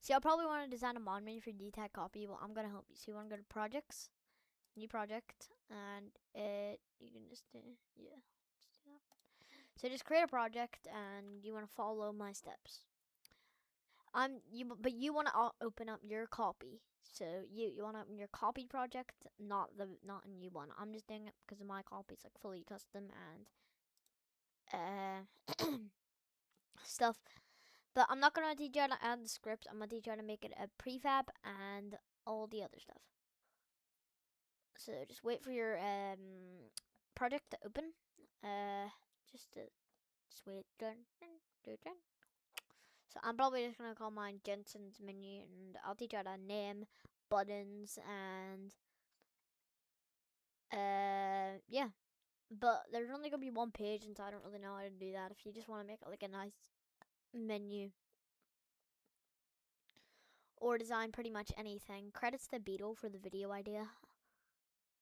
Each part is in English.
See, I'll probably want to design a mod menu for gtag copy. Well, I'm gonna help you. So you want to go to projects, new project, and you can just yeah, just do that. So just create a project, and you want to follow my steps. But you want to open up your copy. So you want to open your copy project, not a new one. I'm just doing it because my copy is like fully custom and stuff. But I'm not gonna teach you how to add the scripts. I'm gonna teach you how to make it a prefab and all the other stuff. So just wait for your project to open. Just wait. So I'm probably just gonna call mine Jenson's menu, and I'll teach you how to name buttons and yeah. But there's only gonna be one page, and so I don't really know how to do that. If you just want to make it like a nice menu or design pretty much anything, credits to Beetle for the video idea.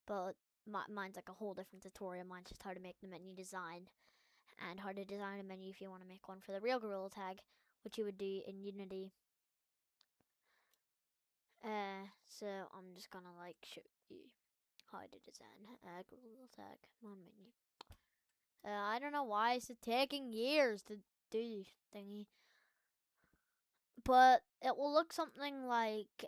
But mine's like a whole different tutorial. Mine's just how to make the menu design and how to design a menu if you want to make one for the real gorilla tag, which you would do in Unity. So I'm just gonna like show you how to design a gorilla tag mod menu. I don't know why it's taking years to do this thingy, but it will look something like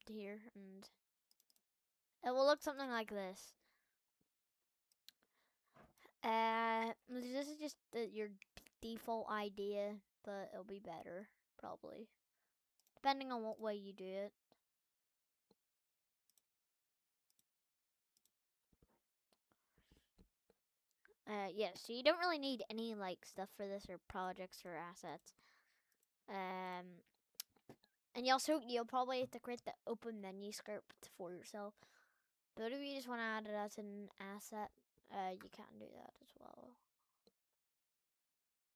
here, and it will look something like this. This is just your default idea, but it'll be better, probably, depending on what way you do it. Yeah, so you don't really need any, like, stuff for this, or projects, or assets. And you'll probably have to create the open menu script for yourself. But if you just want to add it as an asset, you can do that as well.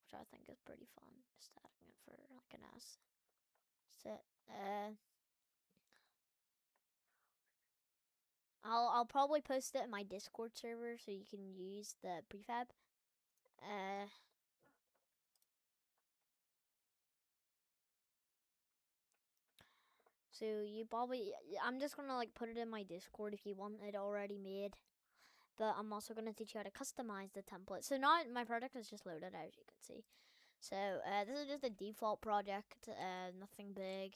Which I think is pretty fun, just adding it for, like, an asset. I'll probably post it in my Discord server so you can use the prefab. So you probably, I'm just gonna like put it in my Discord if you want it already made. But I'm also gonna teach you how to customize the template. So now my project is just loaded, as you can see. So this is just a default project, nothing big.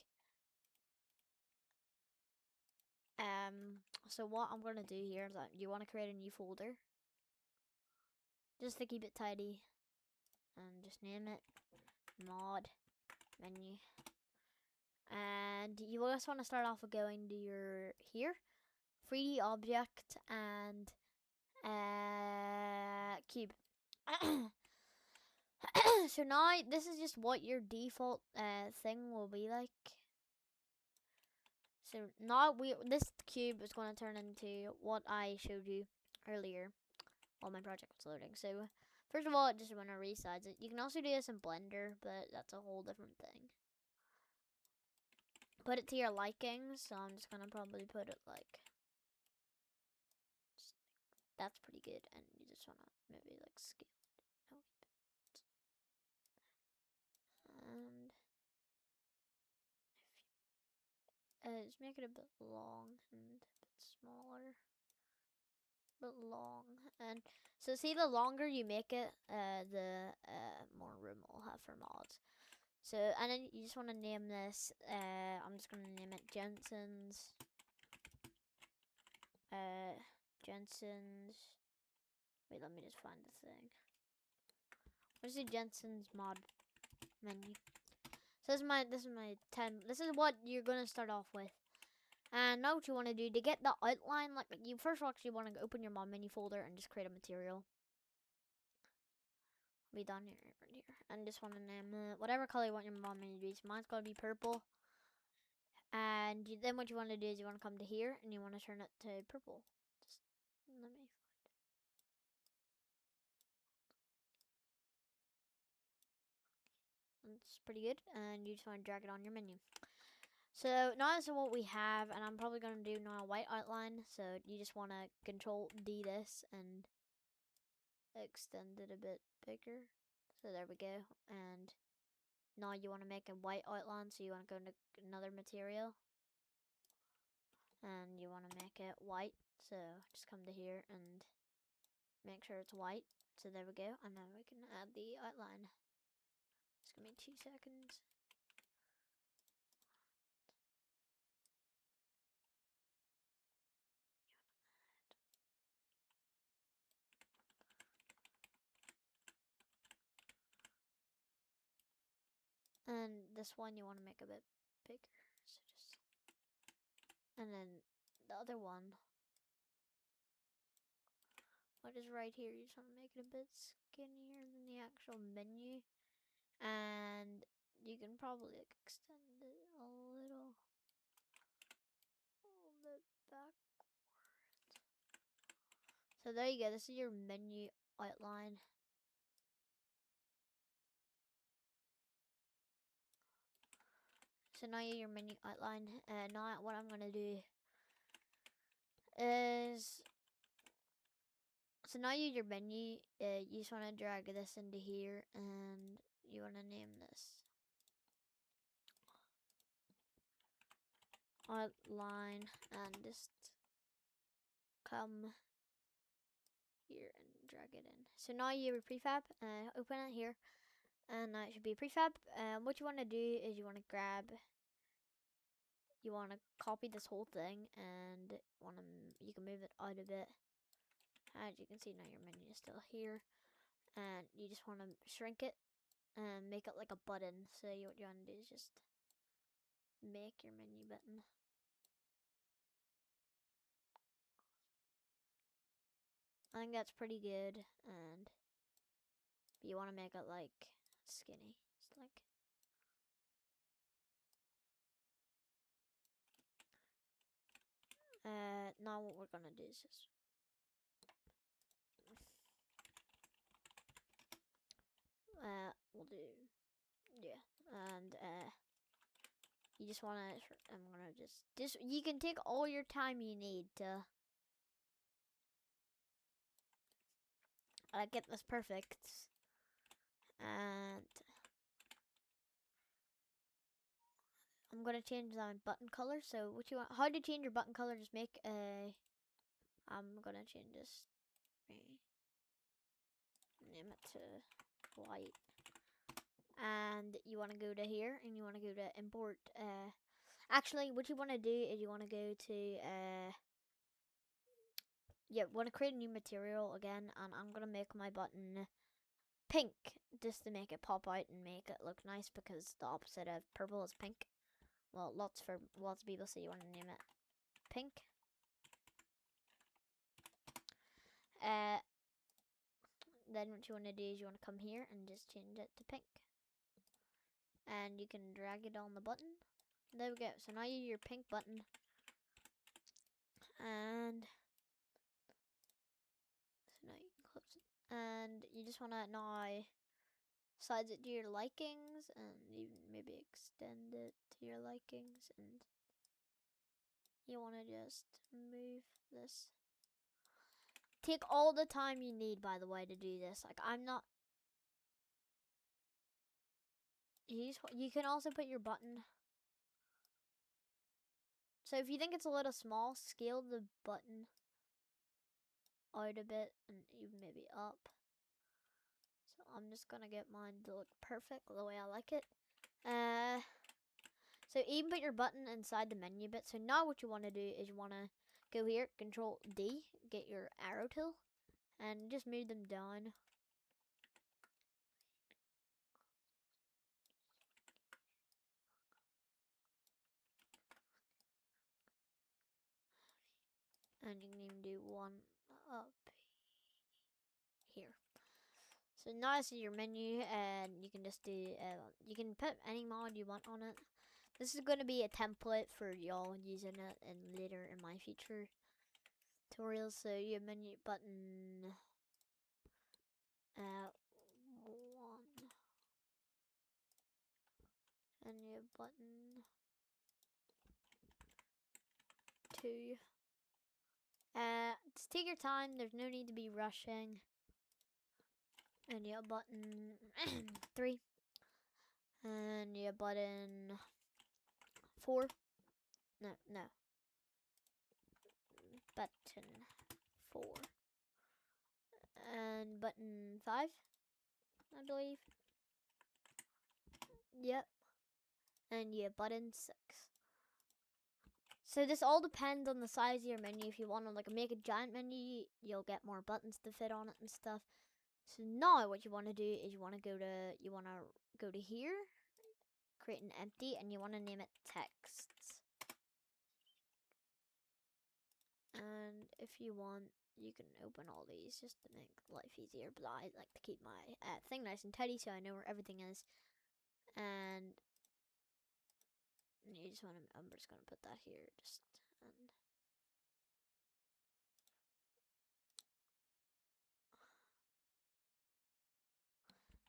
So what I'm gonna do here is that you want to create a new folder, just to keep it tidy, and just name it mod menu. And you just want to start off with going to your here, 3D object, and cube. So now this is just what your default thing will be like. So now this cube is going to turn into what I showed you earlier while my project was loading. So first of all, I just want to resize it. You can also do this in Blender, but that's a whole different thing. Put it to your liking, so I'm just gonna probably put it like that's pretty good, and you just wanna maybe like scale it a wee bit. And just make it a bit long and a bit smaller, but long. And so see, the longer you make it, the more room we'll have for mods. So, and then you just want to name this, I'm just going to name it Jenson's, wait, let me just find the thing. Where's the Jenson's mod menu? So this is my 10, this is what you're going to start off with. And now what you want to do, to get the outline, like, you first of all actually want to open your mod menu folder and just create a material. Be done here, right here. And just want to name it whatever color you want your mod menu to be. So mine's going to be purple. And then what you want to do is you want to come to here and you want to turn it to purple. Just let me find it. It's pretty good. And you just want to drag it on your menu. So now this is what we have, and I'm probably going to do now a white outline. So you just want to Control D this, and extend it a bit bigger. So there we go. And now you want to make a white outline, so you want to go into another material. And you want to make it white. So just come to here and make sure it's white. So there we go. And now we can add the outline. Just give me 2 seconds. And this one you want to make a bit bigger. So just, and then the other one, what is right here, you just want to make it a bit skinnier than the actual menu. And you can probably like extend it a little bit backwards. So there you go. This is your menu outline. So now you have your menu outline. Now what I'm gonna do is, so now you have your menu. You just want to drag this into here, and you want to name this outline, and just come here and drag it in. So now you have a prefab. Open it here, and it should be a prefab. What you want to do is you want to grab, you want to copy this whole thing, and you can move it out a bit. As you can see, now your menu is still here, and you just want to shrink it and make it like a button. So what you want to do is just make your menu button. I think that's pretty good, and you want to make it like skinny. It's like, now what we're gonna do is just we'll do, yeah, and you just wanna, I'm gonna just you can take all your time you need to get this perfect. And I'm gonna change my button color. So what you want, how to change your button color, just make a, I'm gonna change this, name it to white. And you want to go to here, and you want to go to import. Actually, what you want to do is you want to go to yeah, want to create a new material again, and I'm gonna make my button pink just to make it pop out and make it look nice, because the opposite of purple is pink. Well, lots of people say you want to name it pink. Then what you want to do is you want to come here and just change it to pink. And you can drag it on the button. There we go. So now you have your pink button. And so now you can close it. And you just want to now size it to your likings, and you maybe extend it to your likings, and you want to just move this. Take all the time you need, by the way, to do this. Like, I'm not, you can also put your button, so if you think it's a little small, scale the button out a bit, and even maybe up. So I'm just gonna get mine to look perfect the way I like it. So even put your button inside the menu bit. So now what you want to do is you want to go here, Control D, get your arrow tool, and just move them down. And you can even do one up here. So now this is your menu, and you can just do, you can put any mod you want on it. This is going to be a template for y'all using it and later in my future tutorials. So your menu button, 1, and your button 2. Just take your time. There's no need to be rushing. and your button 3, and your button 4. No, button 4, and button 5, I believe. Yep, and your button 6. So this all depends on the size of your menu. If you want to like make a giant menu, you'll get more buttons to fit on it and stuff. So now what you want to do is you want to go to here, create an empty, and you want to name it texts. And if you want, you can open all these just to make life easier. But I like to keep my thing nice and tidy so I know where everything is. And you just want to, I'm just going to put that here.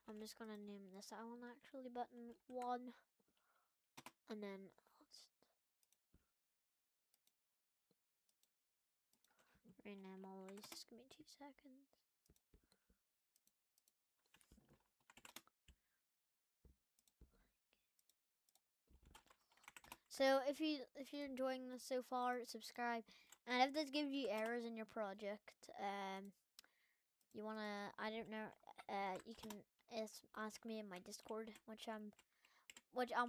I'm just going to name this one actually button 1. And then rename all these. Just give me 2 seconds. So if you're enjoying this so far, subscribe. And if this gives you errors in your project, you wanna, I don't know, you can ask me in my Discord, which I'm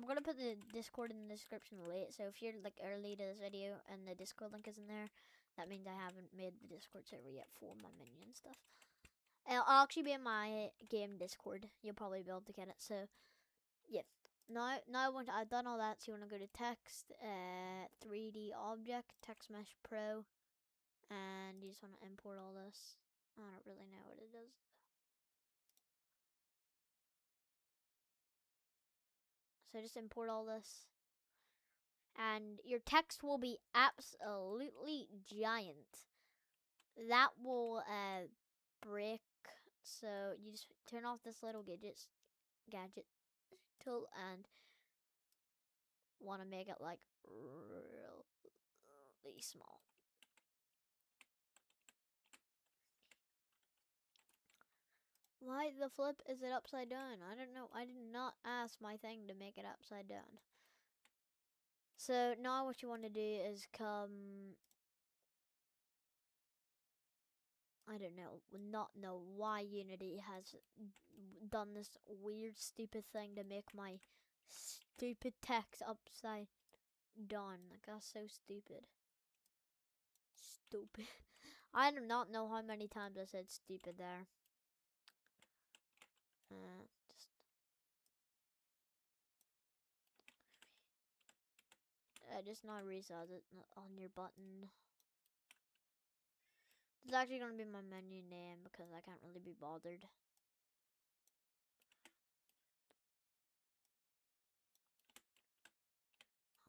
gonna put the Discord in the description late. So if you're like early to this video and the Discord link isn't there, that means I haven't made the Discord server yet for my menu and stuff. I'll actually be in my game Discord. You'll probably be able to get it. So yeah. Now once I've done all that, so you want to go to text, 3D object, text mesh pro, and you just want to import all this. I don't really know what it does. So just import all this. And your text will be absolutely giant. That will break. So you just turn off this little gadget tool and want to make it like really small. Why the flip is it upside down? I don't know. I did not ask my thing to make it upside down. So now what you want to do is come, I don't know, not know why Unity has done this weird stupid thing to make my stupid text upside down. Like that's so stupid. Stupid. I do not know how many times I said stupid there. Just not resize it on your button. It's actually gonna be my menu name because I can't really be bothered.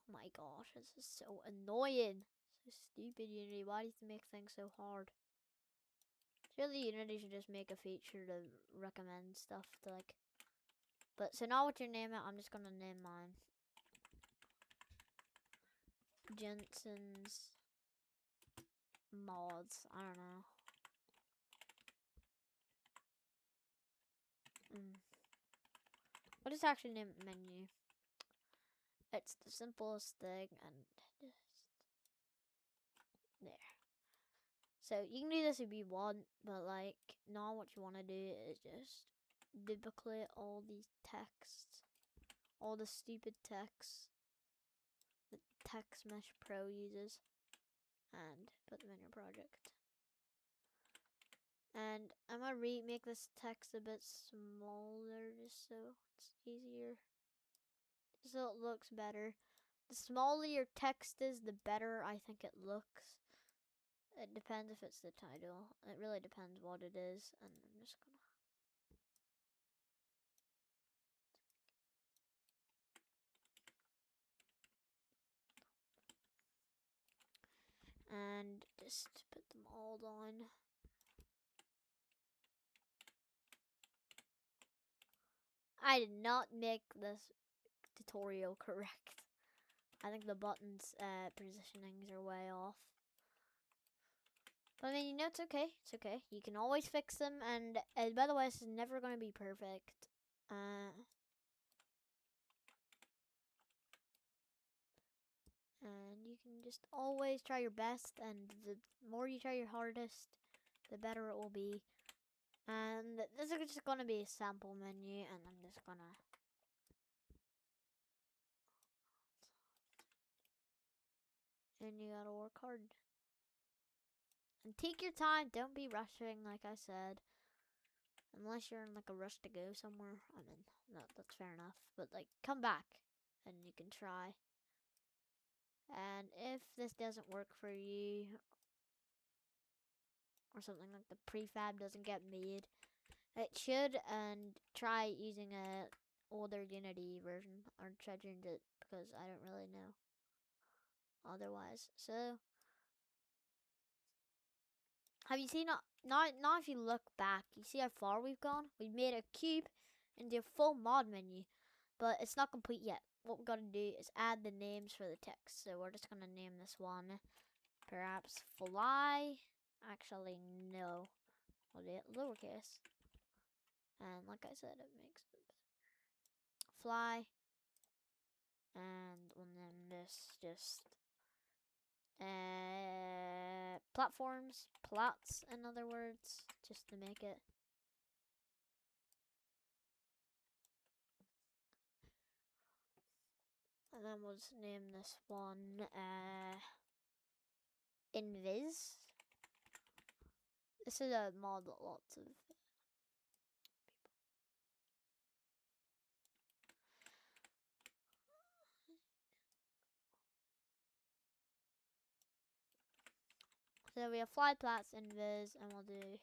Oh my gosh, this is so annoying. So stupid, Unity. Why do you make things so hard? Surely Unity should just make a feature to recommend stuff to like. But so now what you name it, I'm just gonna name mine Jenson's mods. I don't know. I'll just actually name it menu. It's the simplest thing, and just there. So you can do this if you want, but like now what you want to do is just duplicate all these texts, all the stupid texts that Text Mesh Pro uses, and put them in your project. And I'm gonna make this text a bit smaller just so it's easier, so it looks better. The smaller your text is, the better I think it looks. It depends if it's the title. It really depends what it is, and I'm just gonna. And just put them all on. I did not make this tutorial correct. I think the buttons positionings are way off. But I mean, you know, it's okay. It's okay. You can always fix them. And by the way, this is never going to be perfect. And you can just always try your best. And the more you try your hardest, the better it will be. And this is just going to be a sample menu. And I'm just going to... And you gotta work hard. And take your time. Don't be rushing, like I said. Unless you're in like a rush to go somewhere. I mean, no, that's fair enough. But like, come back and you can try. And if this doesn't work for you, or something like the prefab doesn't get made, it should, and try using a older Unity version, or try to change it, because I don't really know otherwise. So, have you seen, now if you look back, you see how far we've gone? We've made a cube into a full mod menu, but it's not complete yet. What we've got to do is add the names for the text. So we're just going to name this one, perhaps fly. Actually, no. We'll do it lowercase. And like I said, it makes it fly. And we'll name this just platforms, plots, in other words, just to make it. And then we'll just name this one Invis. This is a mod that lots of people. So we have fly, plats, Invis, and we'll do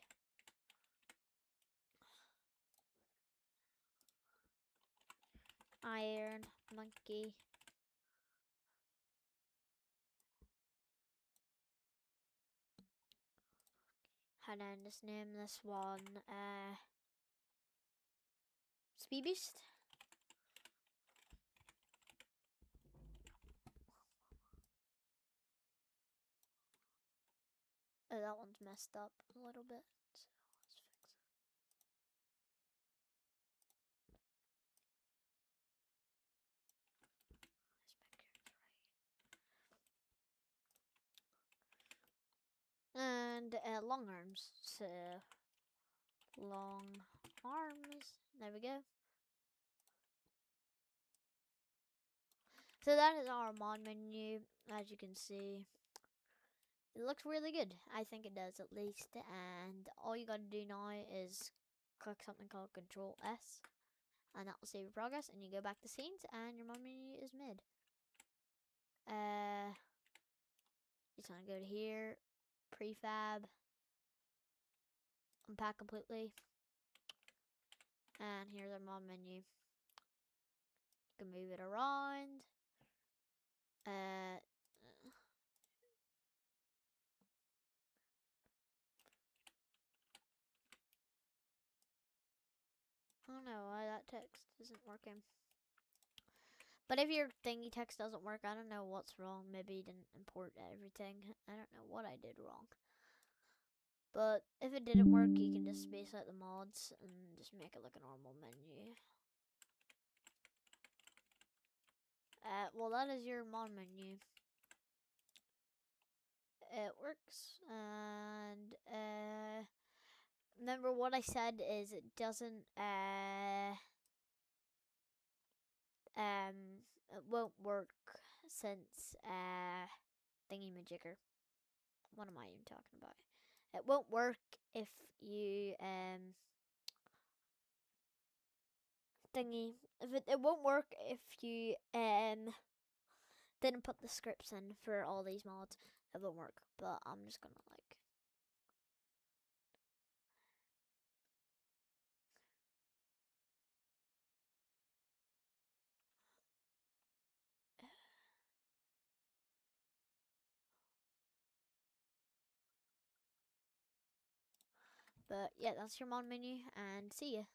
iron, monkey. And then just name this one Speed Beast. Oh, that one's messed up a little bit. So let's fix it. And long arms. So long arms. There we go. So that is our mod menu. As you can see, it looks really good. I think it does, at least. And all you gotta do now is click something called Control S, and that will save your progress. And you go back to scenes, and your mod menu is made. Just gonna go to here, prefab, unpack completely, and here's our mod menu. You can move it around. I don't know why that text isn't working. But if your thingy text doesn't work, I don't know what's wrong. Maybe you didn't import everything. I don't know what I did wrong. But if it didn't work, you can just space out the mods and just make it like a normal menu. Well, that is your mod menu. It works. And remember what I said is it doesn't it won't work since thingy-majigger. What am I even talking about? It won't work if you thingy. If it won't work if you didn't put the scripts in for all these mods. It won't work. But I'm just gonna like. But yeah, that's your mod menu, and see ya.